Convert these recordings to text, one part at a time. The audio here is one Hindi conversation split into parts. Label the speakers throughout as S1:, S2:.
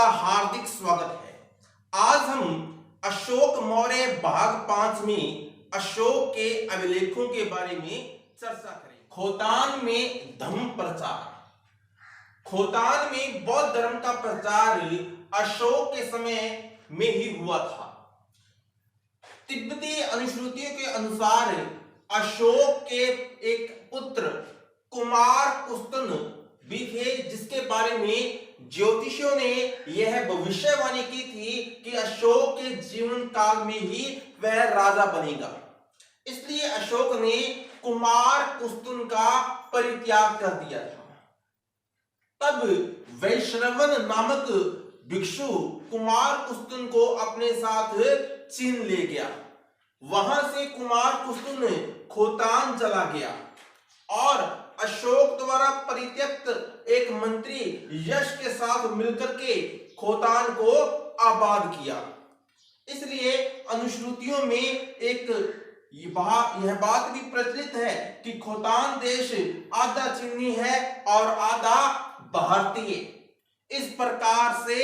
S1: हार्दिक स्वागत है। आज हम अशोक मौर्य भाग 5 में अशोक के अभिलेखों के बारे में चर्चा करेंगे। खोतान में धर्म प्रचार। खोतान में बौद्ध धर्म का प्रचार अशोक के समय में ही हुआ था। तिब्बती अनुश्रुतियों के अनुसार अशोक के एक पुत्र कुमार कुस्तुन भी थे, जिसके बारे में ज्योतिषियों ने यह भविष्यवाणी की थी कि अशोक के जीवन काल में ही वह राजा बनेगा। इसलिए अशोक ने कुमार कुस्तुन का परित्याग कर दिया था। तब वैश्रवण नामक भिक्षु कुमार कुस्तुन को अपने साथ चीन ले गया। वहां से कुमार कुस्तुन खोतान चला गया और अशोक द्वारा परित्यक्त एक मंत्री यश के साथ मिलकर के खोतान को आबाद किया। इसलिए अनुश्रुतियों में एक यह बात भी प्रचलित है कि खोतान देश आधा चीनी है और आधा भारतीय। इस प्रकार से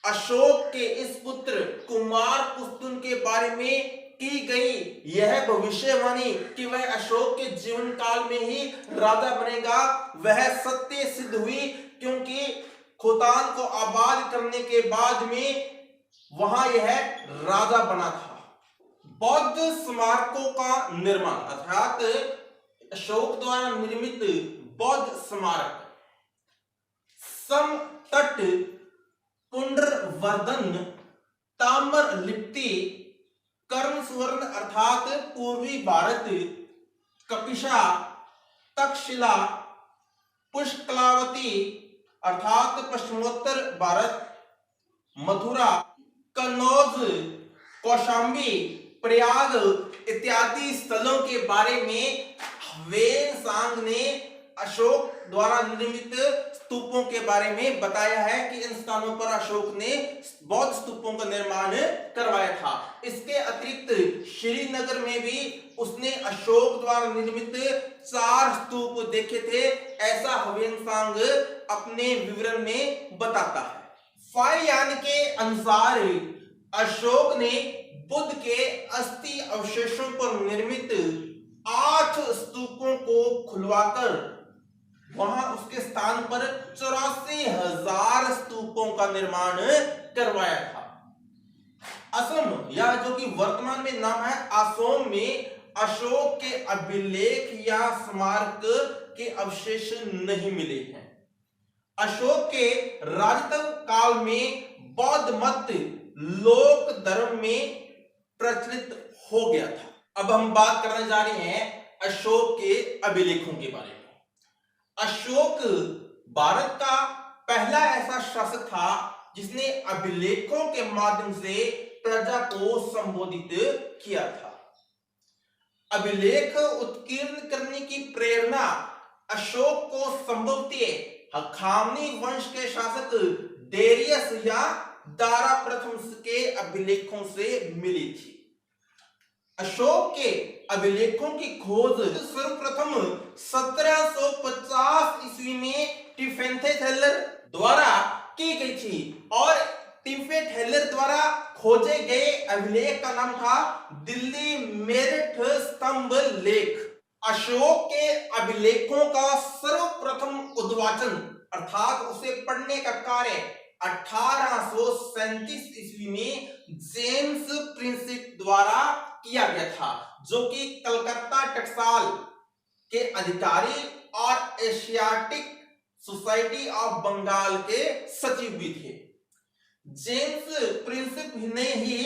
S1: अशोक के इस पुत्र कुमार कुस्तुन के बारे में की गई यह भविष्यवाणी कि वह अशोक के जीवन काल में ही राजा बनेगा, वह सत्य सिद्ध हुई, क्योंकि खोतान को आबाद करने के बाद में वहां यह राजा बना था। बौद्ध स्मारकों का निर्माण अर्थात अशोक द्वारा निर्मित बौद्ध स्मारक। समतट पुनर्वर्धन, ताम्र लिप्ति, कर्ण सुवर्ण अर्थात पूर्वी भारत, कपिशा, तक्षशिला, पुष्कलावती अर्थात पश्चिमोत्तर भारत, मथुरा, कन्नौज, कौशाम्बी, प्रयाग इत्यादि स्थलों के बारे में ह्वेन-सांग ने अशोक द्वारा निर्मित स्तूपों के बारे में बताया है कि इन स्थानों पर अशोक ने बौद्ध स्तूपों का निर्माण करवाया था। इसके अतिरिक्त श्रीनगर में भी उसने अशोक द्वारा निर्मित 4 स्तूप देखे थे, ऐसा ह्वेन-सांग अपने विवरण में बताता है। फाहियान के अनुसार अशोक ने बुद्ध के अस्थि अवशेषों पर निर्मित 8 स्तूपों को खुलवाकर वहां उसके स्थान पर 84,000 स्तूपों का निर्माण करवाया था। असम या जो कि वर्तमान में नाम है असोम में अशोक के अभिलेख या स्मारक के अवशेष नहीं मिले हैं। अशोक के राजत्व काल में बौद्ध मत लोक धर्म में प्रचलित हो गया था। अब हम बात करने जा रहे हैं अशोक के अभिलेखों के बारे में। अशोक भारत का पहला ऐसा शासक था जिसने अभिलेखों के माध्यम से प्रजा को संबोधित किया था। अभिलेख उत्कीर्ण करने की प्रेरणा अशोक को संभवतः हखामनी वंश के शासक डेरियस या दारा प्रथम के अभिलेखों से मिली थी। अशोक के अभिलेखों की खोज सर्वप्रथम 1750 ईस्वी में टिफेंथेथेलर द्वारा की गई थी और टिफेंथेलर द्वारा खोजे गए अभिलेख का नाम था दिल्ली मेरठ स्तंभ लेख। अशोक के अभिलेखों का सर्वप्रथम उद्वाचन अर्थात उसे पढ़ने का कार्य 1837 ईस्वी में जेम्स प्रिंसिप द्वारा किया गया था, जो कि कलकत्ता टकसाल के अधिकारी और एशियाटिक सोसाइटी ऑफ बंगाल के सचिव भी थे। जेम्स प्रिंसिप ने ही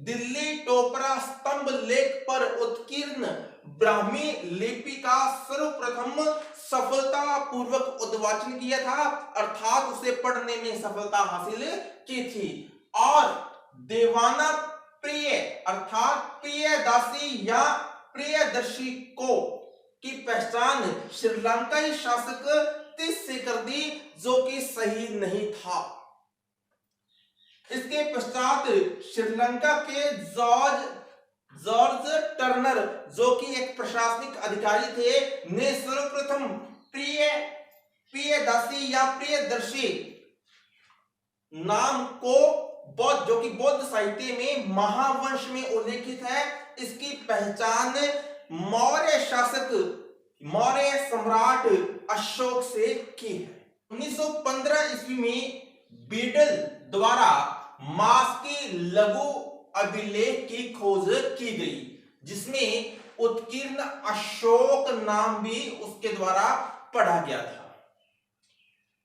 S1: दिल्ली टोपरा स्तंभ लेख पर उत्कीर्ण ब्राह्मी लिपि का सर्वप्रथम सफलता पूर्वक उद्वाचन किया था, अर्थात उसे पढ़ने में सफलता हासिल की थी। और देवाना प्रिय अर्थात प्रियदासी या प्रियदर्शी को की पहचान श्रीलंकाई शासक तीस से कर दी, जो कि सही नहीं था। इसके पश्चात श्रीलंका के जॉर्ज टर्नर, जो कि एक प्रशासनिक अधिकारी थे, ने सर्वप्रथम प्रियदासी या प्रियदर्शी नाम को बौद्ध, जो कि बौद्ध साहित्य में महावंश में उल्लेखित है, इसकी पहचान मौर्य शासक, मौर्य सम्राट अशोक से की है। 1915 ईस्वी में बीडल द्वारा मास्की लघु अभिलेख की खोज की गई, जिसमें उत्कीर्ण अशोक नाम भी उसके द्वारा पढ़ा गया था।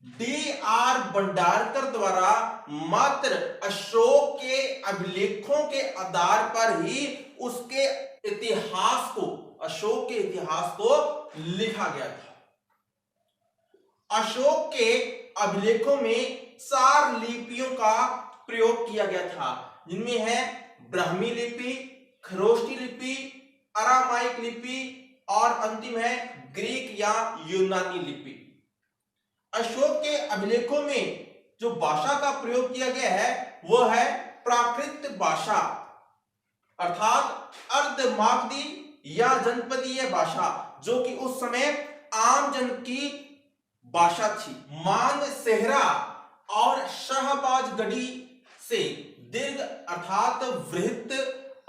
S1: D.R. भंडारकर द्वारा मात्र अशोक के अभिलेखों के आधार पर ही उसके इतिहास को, अशोक के इतिहास को लिखा गया था। अशोक के अभिलेखों में 4 लिपियों का प्रयोग किया गया था, जिनमें है ब्राह्मी लिपि, खरोष्टी लिपि, अरामाइक लिपि और अंतिम है ग्रीक या यूनानी लिपि। अशोक के अभिलेखों में जो भाषा का प्रयोग किया गया है वह है प्राकृत भाषा, अर्थात अर्धमागधी या जनपदीय भाषा, जो कि उस समय आम जन की भाषा थी। मान सेहरा और शाहबाजगढ़ी से दीर्घ अर्थात वृहत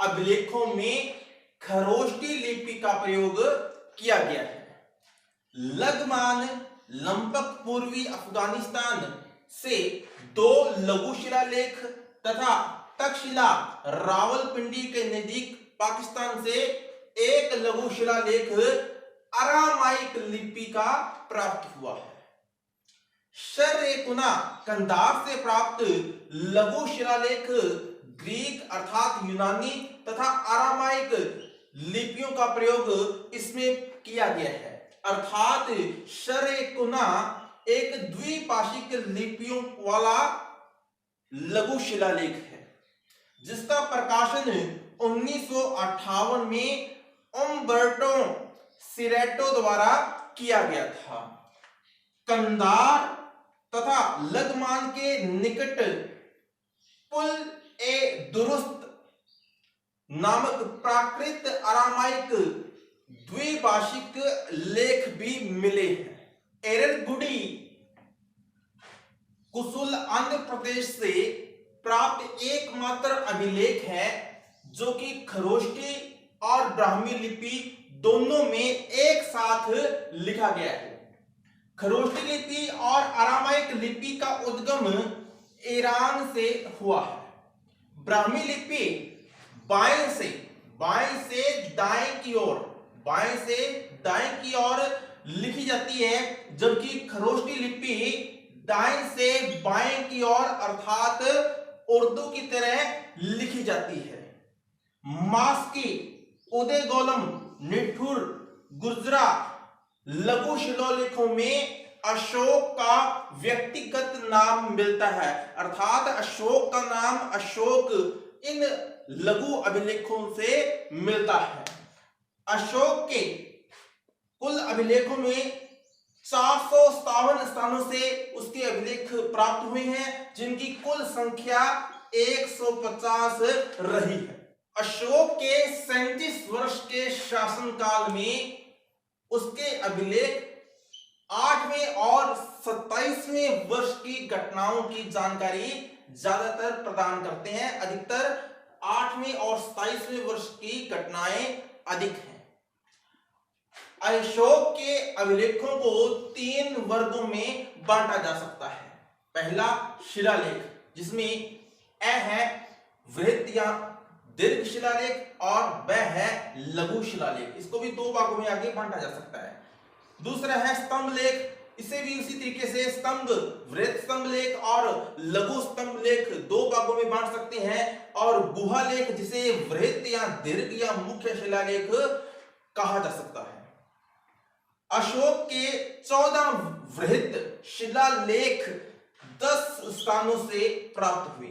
S1: अभिलेखों में खरोष्टी लिपि का प्रयोग किया गया है। लगमान लंपक पूर्वी अफगानिस्तान से 2 लघु शिलालेख तथा तक्षशिला रावलपिंडी के नजदीक पाकिस्तान से 1 लघु शिलालेख अरामाइक लिपि का प्राप्त हुआ है। शर-ए-कुना कंधार से प्राप्त लघु शिलालेख ग्रीक अर्थात यूनानी तथा अरामाइक लिपियों का प्रयोग इसमें किया गया है। अर्थात शर-ए-कुना एक द्विभाषिक लिपियों वाला लघु शिलालेख है, जिसका प्रकाशन 1958 में उम्बर्टो सिरेटो द्वारा किया गया था। कंधार तथा लगमान के निकट पुल ए दुरुस्त नामक प्राकृत अरामाइक द्विभाषिक लेख भी मिले हैं। एररगुडी कुसुल आंध्र प्रदेश से प्राप्त एकमात्र अभिलेख है जो कि खरोष्टी और ब्राह्मी लिपि दोनों में एक साथ लिखा गया है। खरोष्टी लिपि और अरामाइक लिपि का उद्गम ईरान से हुआ है। ब्राह्मी लिपि बाएं से दाएं की ओर लिखी जाती है, जबकि खरोष्टी लिपि दाएं से बाएं की ओर अर्थात उर्दू की तरह लिखी जाती है। मास्की, उदयगोलम, निठुर, गुर्जरा लघु शिलालेखों में अशोक का व्यक्तिगत नाम मिलता है, अर्थात अशोक का नाम अशोक इन लघु अभिलेखों से मिलता है। अशोक के कुल अभिलेखों में 457 स्थानों से उसके अभिलेख प्राप्त हुए हैं, जिनकी कुल संख्या 150 रही है। अशोक के 37 वर्ष के शासनकाल में उसके अभिलेख 8वें और 27वें वर्ष की घटनाओं की जानकारी ज्यादातर प्रदान करते हैं। अधिकतर 8वें और 27वें वर्ष की घटनाएं अधिक हैं। अशोक के अभिलेखों को 3 वर्गों में बांटा जा सकता है। पहला शिलालेख, जिसमें अ है वृहत या दीर्घ शिलालेख और ब है लघु शिलालेख। इसको भी 2 भागों में आगे बांटा जा सकता है। दूसरा है स्तंभ लेख, इसे भी उसी तरीके से स्तंभ, वृहत स्तंभ लेख और लघु स्तंभ लेख 2 भागों में बांट सकते हैं। और गुहा लेख, जिसे वृहत या दीर्घ या मुख्य शिलालेख कहा जा सकता है। अशोक के 14 वृहत शिलालेख 10 स्थानों से प्राप्त हुए।